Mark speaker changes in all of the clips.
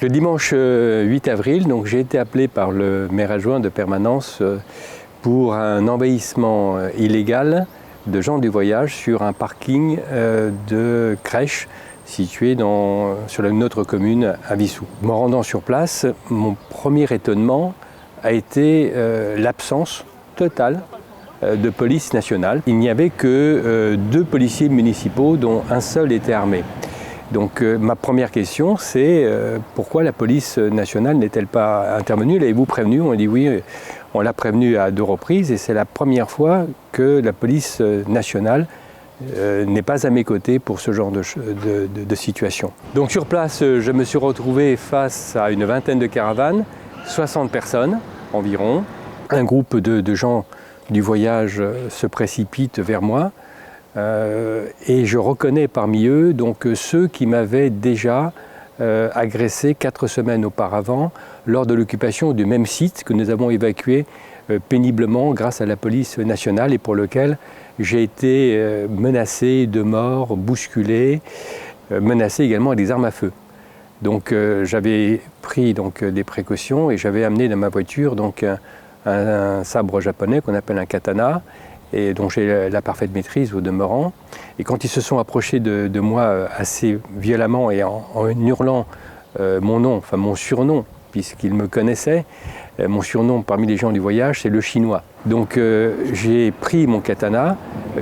Speaker 1: Le dimanche 8 avril, j'ai été appelé par le maire adjoint de permanence pour un envahissement illégal de gens du voyage sur un parking de crèche situé sur une autre commune à Vissou. Me rendant sur place, mon premier étonnement a été l'absence totale de police nationale. Il n'y avait que 2 policiers municipaux dont un seul était armé. Donc ma première question, c'est pourquoi la police nationale n'est-elle pas intervenue? L'avez-vous prévenu? On a dit oui, on l'a prévenu à 2 reprises et c'est la première fois que la police nationale n'est pas à mes côtés pour ce genre de situation. Donc sur place, je me suis retrouvé face à une vingtaine de caravanes, 60 personnes environ. Un groupe de gens du voyage se précipite vers moi. Et je reconnais parmi eux ceux qui m'avaient déjà agressé 4 semaines auparavant lors de l'occupation du même site que nous avons évacué péniblement grâce à la police nationale et pour lequel j'ai été menacé de mort, bousculé, menacé également avec des armes à feu. Donc j'avais pris des précautions et j'avais amené dans ma voiture un sabre japonais qu'on appelle un katana et dont j'ai la parfaite maîtrise au demeurant. Et quand ils se sont approchés de moi assez violemment et en hurlant mon nom, enfin mon surnom, puisqu'ils me connaissaient, mon surnom parmi les gens du voyage, c'est le chinois. Donc j'ai pris mon katana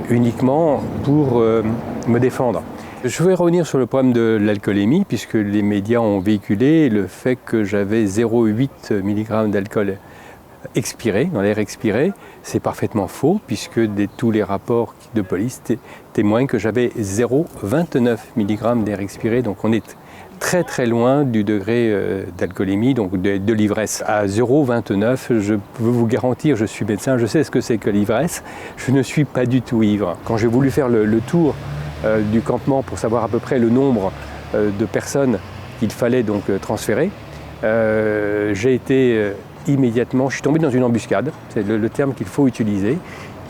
Speaker 1: uniquement pour me défendre. Je vais revenir sur le problème de l'alcoolémie, puisque les médias ont véhiculé le fait que j'avais 0,8 mg d'alcool expiré, dans l'air expiré. C'est parfaitement faux, puisque tous les rapports de police témoignent que j'avais 0,29 mg d'air expiré. Donc on est très très loin du degré d'alcoolémie, donc de l'ivresse. À 0,29, je peux vous garantir, je suis médecin, je sais ce que c'est que l'ivresse, je ne suis pas du tout ivre. Quand j'ai voulu faire le tour du campement pour savoir à peu près le nombre de personnes qu'il fallait transférer, j'ai été immédiatement, je suis tombé dans une embuscade, c'est le terme qu'il faut utiliser,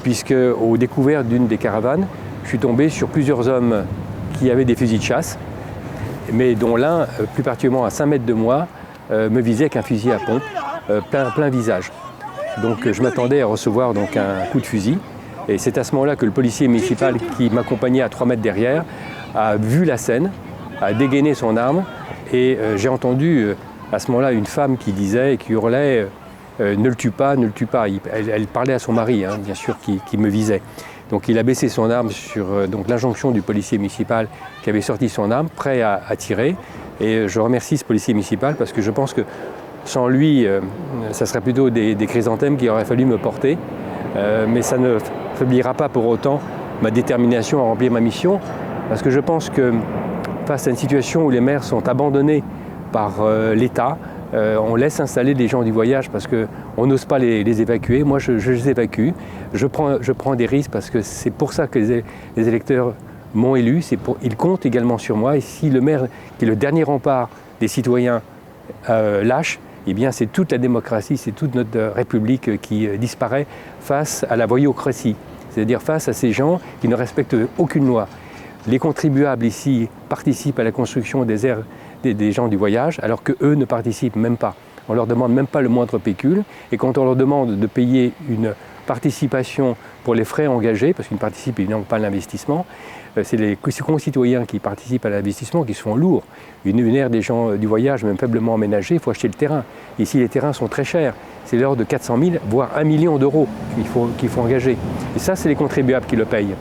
Speaker 1: puisque au découvert d'une des caravanes, je suis tombé sur plusieurs hommes qui avaient des fusils de chasse, mais dont l'un, plus particulièrement à 5 mètres de moi, me visait avec un fusil à pompe, plein visage. Donc je m'attendais à recevoir un coup de fusil, et c'est à ce moment-là que le policier municipal qui m'accompagnait à 3 mètres derrière a vu la scène, a dégainé son arme, et j'ai entendu à ce moment-là une femme qui disait et qui hurlait « ne le tue pas, ne le tue pas ». Elle parlait à son mari, bien sûr, qui me visait. Donc il a baissé son arme sur l'injonction du policier municipal qui avait sorti son arme, prêt à tirer. Et je remercie ce policier municipal parce que je pense que sans lui, ça serait plutôt des chrysanthèmes qu'il aurait fallu me porter. Mais ça ne faiblira pas pour autant ma détermination à remplir ma mission. Parce que je pense que face à une situation où les maires sont abandonnés par l'État, on laisse installer des gens du voyage parce qu'on n'ose pas les évacuer. Moi, je les évacue. Je prends des risques parce que c'est pour ça que les électeurs m'ont élu. Ils comptent également sur moi. Et si le maire, qui est le dernier rempart des citoyens, lâche, eh bien c'est toute la démocratie, c'est toute notre République qui disparaît face à la voyoucratie. C'est-à-dire face à ces gens qui ne respectent aucune loi. Les contribuables ici participent à la construction des gens du voyage, alors qu'eux ne participent même pas. On ne leur demande même pas le moindre pécule. Et quand on leur demande de payer une participation pour les frais engagés, parce qu'ils ne participent évidemment pas à l'investissement, c'est les concitoyens qui participent à l'investissement qui se font lourds. Une aire des gens du voyage, même faiblement aménagée, il faut acheter le terrain. Ici, les terrains sont très chers. C'est l'ordre de 400 000, voire 1 million d'euros qu'il faut engager. Et ça, c'est les contribuables qui le payent.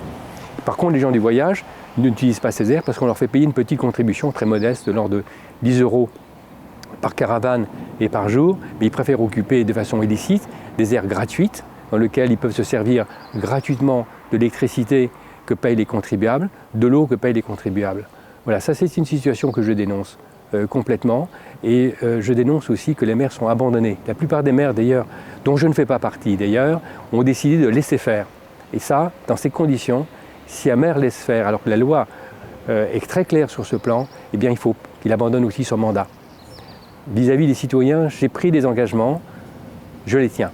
Speaker 1: Par contre, les gens du voyage n'utilisent pas ces aires parce qu'on leur fait payer une petite contribution très modeste de l'ordre de 10 € par caravane et par jour, mais ils préfèrent occuper de façon illicite des aires gratuites dans lesquelles ils peuvent se servir gratuitement de l'électricité que payent les contribuables, de l'eau que payent les contribuables. Voilà, ça c'est une situation que je dénonce complètement et je dénonce aussi que les maires sont abandonnés. La plupart des maires d'ailleurs, dont je ne fais pas partie d'ailleurs, ont décidé de laisser faire. Et ça, dans ces conditions, si un maire laisse faire, alors que la loi est très claire sur ce plan, eh bien il faut qu'il abandonne aussi son mandat. Vis-à-vis des citoyens, j'ai pris des engagements, je les tiens.